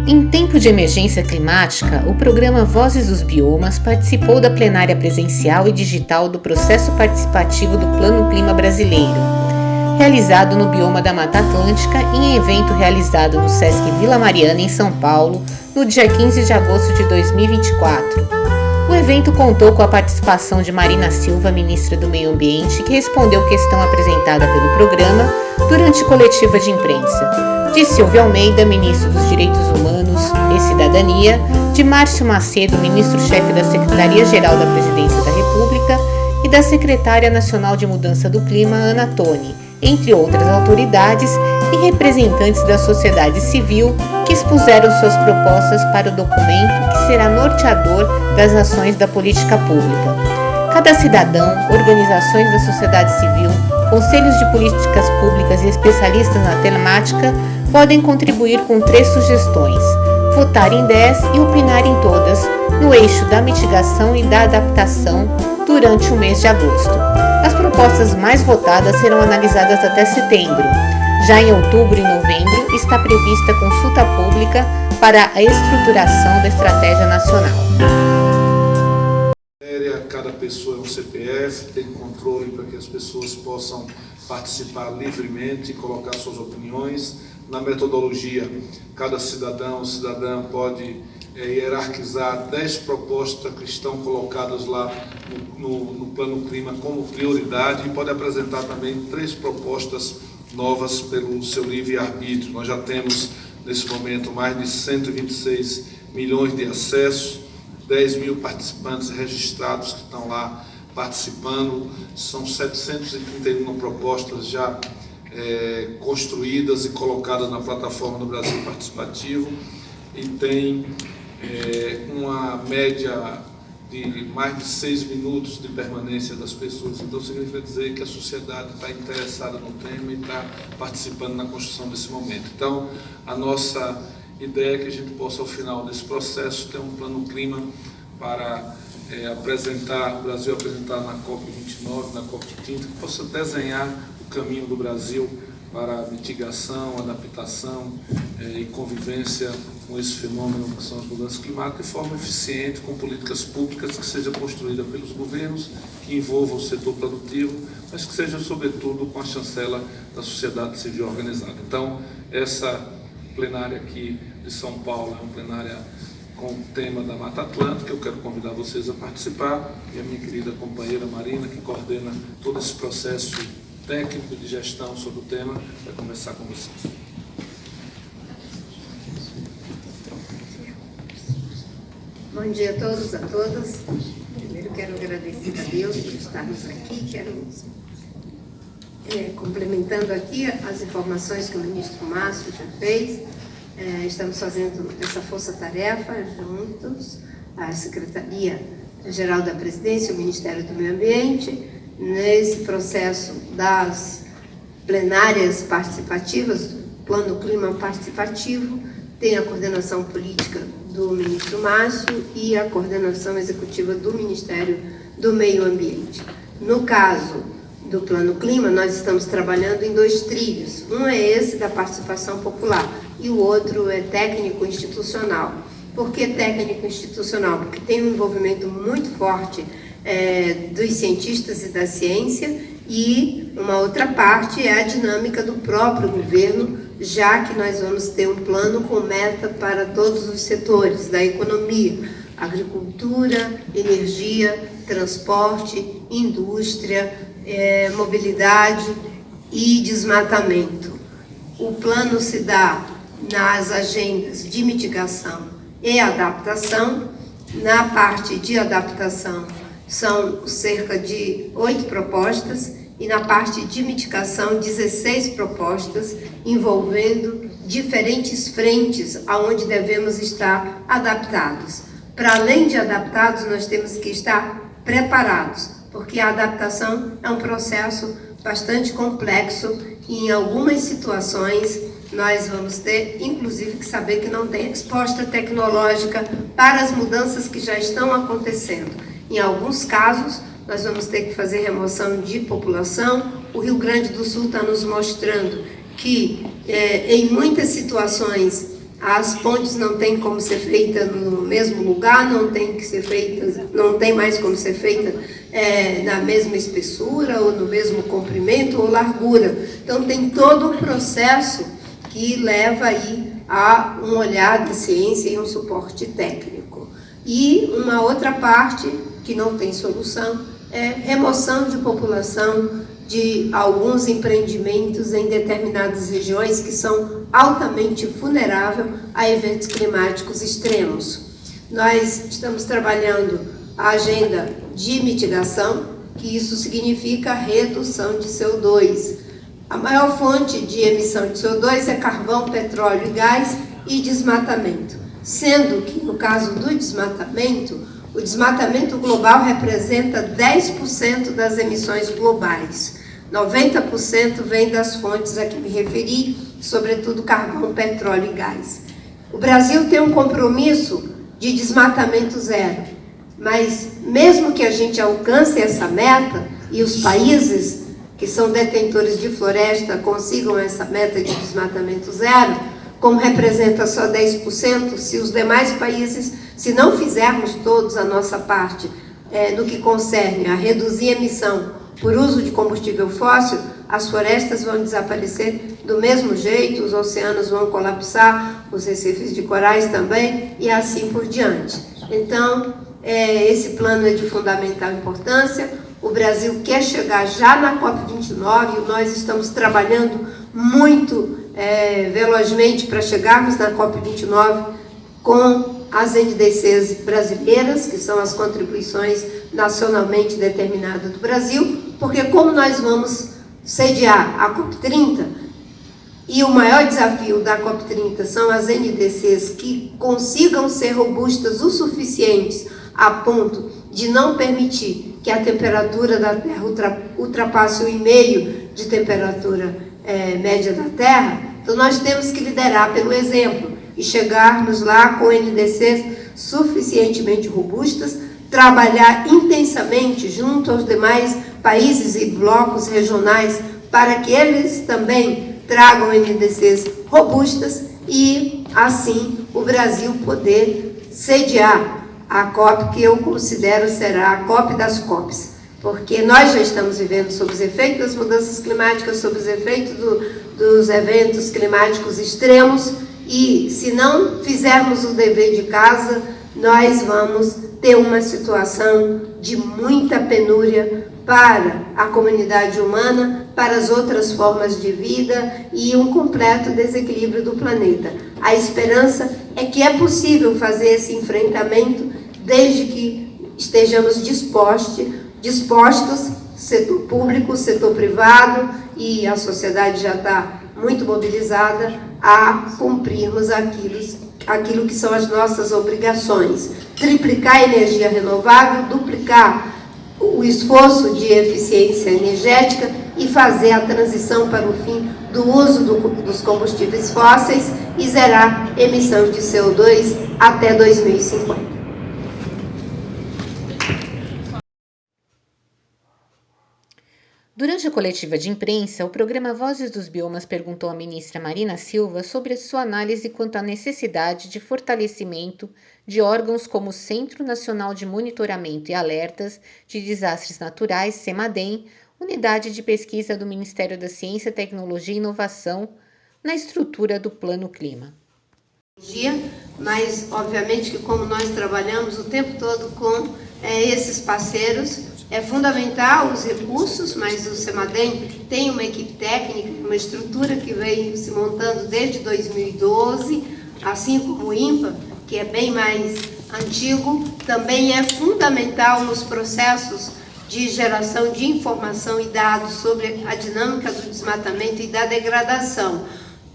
Em tempo de emergência climática, o programa Vozes dos Biomas participou da plenária presencial e digital do processo participativo do Plano Clima Brasileiro, realizado no bioma da Mata Atlântica em evento realizado no Sesc Vila Mariana, em São Paulo, no dia 15 de agosto de 2024. O evento contou com a participação de Marina Silva, ministra do Meio Ambiente, que respondeu questão apresentada pelo programa durante coletiva de imprensa, de Silvio Almeida, ministro dos Direitos Humanos e Cidadania, de Márcio Macedo, ministro-chefe da Secretaria-Geral da Presidência da República, e da Secretária Nacional de Mudança do Clima, Ana Toni, entre outras autoridades e representantes da sociedade civil que expuseram suas propostas para o documento que será norteador das ações da política pública. Cada cidadão, organizações da sociedade civil, conselhos de políticas públicas e especialistas na temática podem contribuir com 3 sugestões: votar em 10 e opinar em todas, no eixo da mitigação e da adaptação durante o mês de agosto. As propostas mais votadas serão analisadas até setembro. Já em outubro e novembro está prevista consulta pública para a estruturação da estratégia nacional. Cada pessoa é um CPF, tem controle para que as pessoas possam participar livremente e colocar suas opiniões. Na metodologia, cada cidadão ou cidadã pode hierarquizar 10 propostas que estão colocadas lá no Plano Clima como prioridade e pode apresentar também 3 propostas novas pelo seu livre-arbítrio. Nós já temos, nesse momento, mais de 126 milhões de acessos, 10 mil participantes registrados que estão lá participando, são 731 propostas já construídas e colocadas na plataforma do Brasil Participativo e tem uma média de mais de 6 minutos de permanência das pessoas. Então significa dizer que a sociedade está interessada no tema e está participando na construção desse momento. Então a nossa ideia é que a gente possa, ao final desse processo, ter um plano clima para o Brasil apresentar na COP29, na COP30, que possa desenhar o caminho do Brasil para a mitigação, adaptação e convivência com esse fenômeno que são as mudanças climáticas de forma eficiente, com políticas públicas que sejam construídas pelos governos, que envolvam o setor produtivo, mas que seja, sobretudo, com a chancela da sociedade civil organizada. Então, essa plenária aqui de São Paulo é uma plenária com o tema da Mata Atlântica. Eu quero convidar vocês a participar e a minha querida companheira Marina, que coordena todo esse processo técnico de gestão sobre o tema, vai conversar com vocês. Bom dia a todos, a todas. Primeiro quero agradecer a Deus por estarmos aqui. Quero complementando aqui as informações que o ministro Márcio já fez. Estamos fazendo essa força-tarefa juntos, a Secretaria-Geral da Presidência, o Ministério do Meio Ambiente, nesse processo das plenárias participativas, Plano Clima Participativo, tem a coordenação política do ministro Márcio e a coordenação executiva do Ministério do Meio Ambiente. No caso do Plano Clima, nós estamos trabalhando em 2 trilhos. Um é esse da participação popular e o outro é técnico-institucional. Por que técnico-institucional? Porque tem um envolvimento muito forte dos cientistas e da ciência, e uma outra parte é a dinâmica do próprio governo, já que nós vamos ter um plano com meta para todos os setores da economia: agricultura, energia, transporte, indústria, mobilidade e desmatamento. O plano se dá nas agendas de mitigação e adaptação. Na parte de adaptação são cerca de 8 propostas e na parte de mitigação 16 propostas, envolvendo diferentes frentes aonde devemos estar adaptados. Para além de adaptados, nós temos que estar preparados, porque a adaptação é um processo bastante complexo e em algumas situações nós vamos ter, inclusive, que saber que não tem resposta tecnológica para as mudanças que já estão acontecendo. Em alguns casos, nós vamos ter que fazer remoção de população. O Rio Grande do Sul está nos mostrando que, em muitas situações, As pontes não têm como ser feita no mesmo lugar, não tem mais como ser feita na mesma espessura, ou no mesmo comprimento ou largura. Então tem todo um processo que leva aí a um olhar de ciência e um suporte técnico. E uma outra parte que não tem solução é remoção de população de alguns empreendimentos em determinadas regiões que são altamente vulneráveis a eventos climáticos extremos. Nós estamos trabalhando a agenda de mitigação, que isso significa redução de CO2. A maior fonte de emissão de CO2 é carvão, petróleo e gás e desmatamento, sendo que no caso do desmatamento, o desmatamento global representa 10% das emissões globais. 90% vem das fontes a que me referi, sobretudo carvão, petróleo e gás. O Brasil tem um compromisso de desmatamento zero, mas mesmo que a gente alcance essa meta e os países que são detentores de floresta consigam essa meta de desmatamento zero, como representa só 10%, se os demais países, se não fizermos todos a nossa parte no que concerne a reduzir a emissão por uso de combustível fóssil, as florestas vão desaparecer do mesmo jeito, os oceanos vão colapsar, os recifes de corais também, e assim por diante. Então, esse plano é de fundamental importância. O Brasil quer chegar já na COP29, e nós estamos trabalhando muito velozmente para chegarmos na COP29 com as NDCs brasileiras, que são as contribuições nacionalmente determinadas do Brasil, porque como nós vamos sediar a COP30, e o maior desafio da COP30 são as NDCs que consigam ser robustas o suficientes a ponto de não permitir que a temperatura da Terra ultrapasse o 1,5 de temperatura média da Terra. Então nós temos que liderar pelo exemplo e chegarmos lá com NDCs suficientemente robustas, trabalhar intensamente junto aos demais países e blocos regionais para que eles também tragam NDCs robustas e, assim, o Brasil poder sediar a COP, que eu considero será a COP das COPs, porque nós já estamos vivendo sob os efeitos das mudanças climáticas, sob os efeitos dos eventos climáticos extremos, e se não fizermos o dever de casa, nós vamos ter uma situação de muita penúria para a comunidade humana, para as outras formas de vida e um completo desequilíbrio do planeta. A esperança é que é possível fazer esse enfrentamento desde que estejamos dispostos, setor público, setor privado e a sociedade já está muito mobilizada a cumprirmos aquilo que são as nossas obrigações. Triplicar a energia renovável, duplicar o esforço de eficiência energética e fazer a transição para o fim do uso dos combustíveis fósseis e zerar emissão de CO2 até 2050. Durante a coletiva de imprensa, o programa Vozes dos Biomas perguntou à ministra Marina Silva sobre a sua análise quanto à necessidade de fortalecimento de órgãos como o Centro Nacional de Monitoramento e Alertas de Desastres Naturais, CEMADEM, unidade de pesquisa do Ministério da Ciência, Tecnologia e Inovação, na estrutura do Plano Clima. Mas, obviamente, que como nós trabalhamos o tempo todo com esses parceiros, é fundamental os recursos, mas o CEMADEM tem uma equipe técnica, uma estrutura que vem se montando desde 2012, assim como o INPA, que é bem mais antigo, também é fundamental nos processos de geração de informação e dados sobre a dinâmica do desmatamento e da degradação.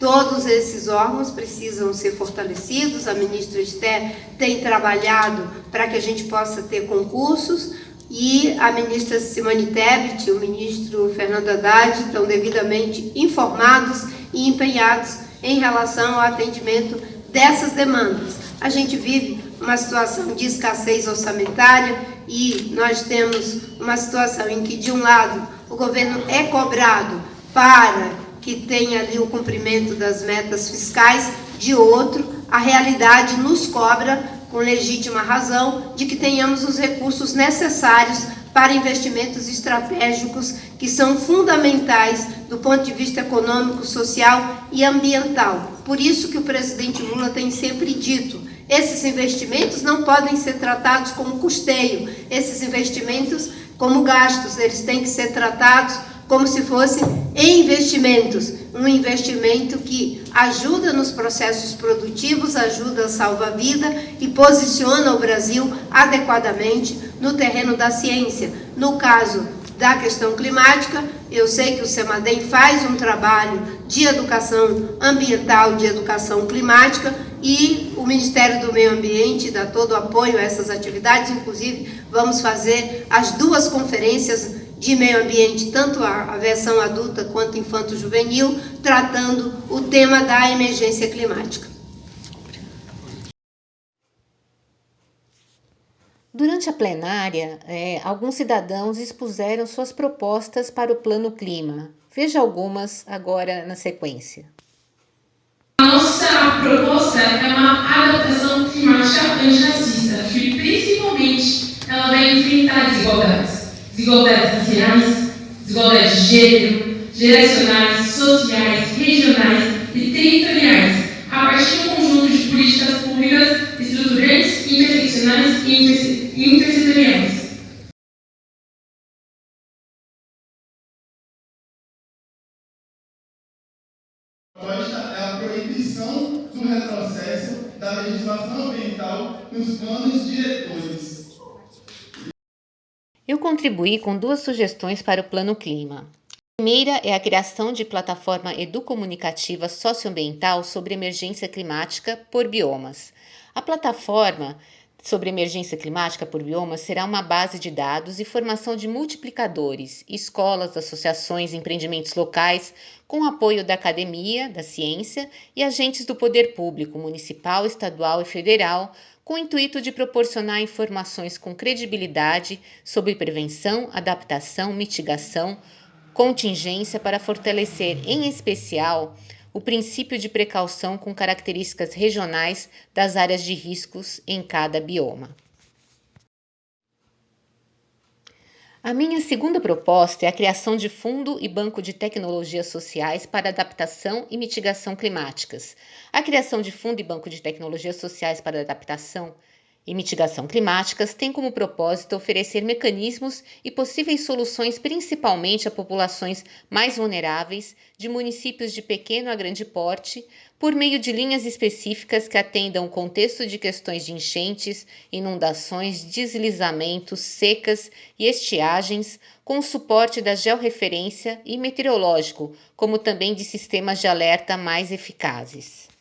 Todos esses órgãos precisam ser fortalecidos, a ministra Esther tem trabalhado para que a gente possa ter concursos, e a ministra Simone Tebet e o ministro Fernando Haddad estão devidamente informados e empenhados em relação ao atendimento dessas demandas. A gente vive uma situação de escassez orçamentária e nós temos uma situação em que, de um lado, o governo é cobrado para que tem ali o cumprimento das metas fiscais, de outro, a realidade nos cobra, com legítima razão, de que tenhamos os recursos necessários para investimentos estratégicos que são fundamentais do ponto de vista econômico, social e ambiental. Por isso que o presidente Lula tem sempre dito, esses investimentos não podem ser tratados como custeio, esses investimentos como gastos, eles têm que ser tratados como se fossem investimentos, um investimento que ajuda nos processos produtivos, ajuda a salvar a vida e posiciona o Brasil adequadamente no terreno da ciência. No caso da questão climática, eu sei que o CEMADEM faz um trabalho de educação ambiental, de educação climática, e o Ministério do Meio Ambiente dá todo o apoio a essas atividades, inclusive vamos fazer as 2 conferências de meio ambiente, tanto a versão adulta quanto infanto-juvenil, tratando o tema da emergência climática. Durante a plenária, alguns cidadãos expuseram suas propostas para o Plano Clima. Veja algumas agora na sequência. A nossa proposta é uma adaptação climática antirracista, que principalmente ela vai enfrentar desigualdades. Desigualdades raciais, desigualdades de gênero, geracionais, sociais, regionais e territoriais, a partir de um conjunto de políticas públicas estruturantes, interseccionais e intersetoriais. É a proibição do retrocesso da legislação ambiental nos planos diretores. Eu contribuí com 2 sugestões para o Plano Clima. A primeira é a criação de plataforma educomunicativa socioambiental sobre emergência climática por biomas. A plataforma sobre emergência climática por biomas será uma base de dados e formação de multiplicadores, escolas, associações, empreendimentos locais, com apoio da academia, da ciência e agentes do poder público, municipal, estadual e federal, com o intuito de proporcionar informações com credibilidade sobre prevenção, adaptação, mitigação, contingência para fortalecer, em especial, o princípio de precaução com características regionais das áreas de riscos em cada bioma. A minha segunda proposta é a criação de fundo e banco de tecnologias sociais para adaptação e mitigação climáticas. A criação de fundo e banco de tecnologias sociais para adaptação e mitigação climáticas tem como propósito oferecer mecanismos e possíveis soluções principalmente a populações mais vulneráveis de municípios de pequeno a grande porte, por meio de linhas específicas que atendam o contexto de questões de enchentes, inundações, deslizamentos, secas e estiagens, com o suporte da georreferência e meteorológico, como também de sistemas de alerta mais eficazes.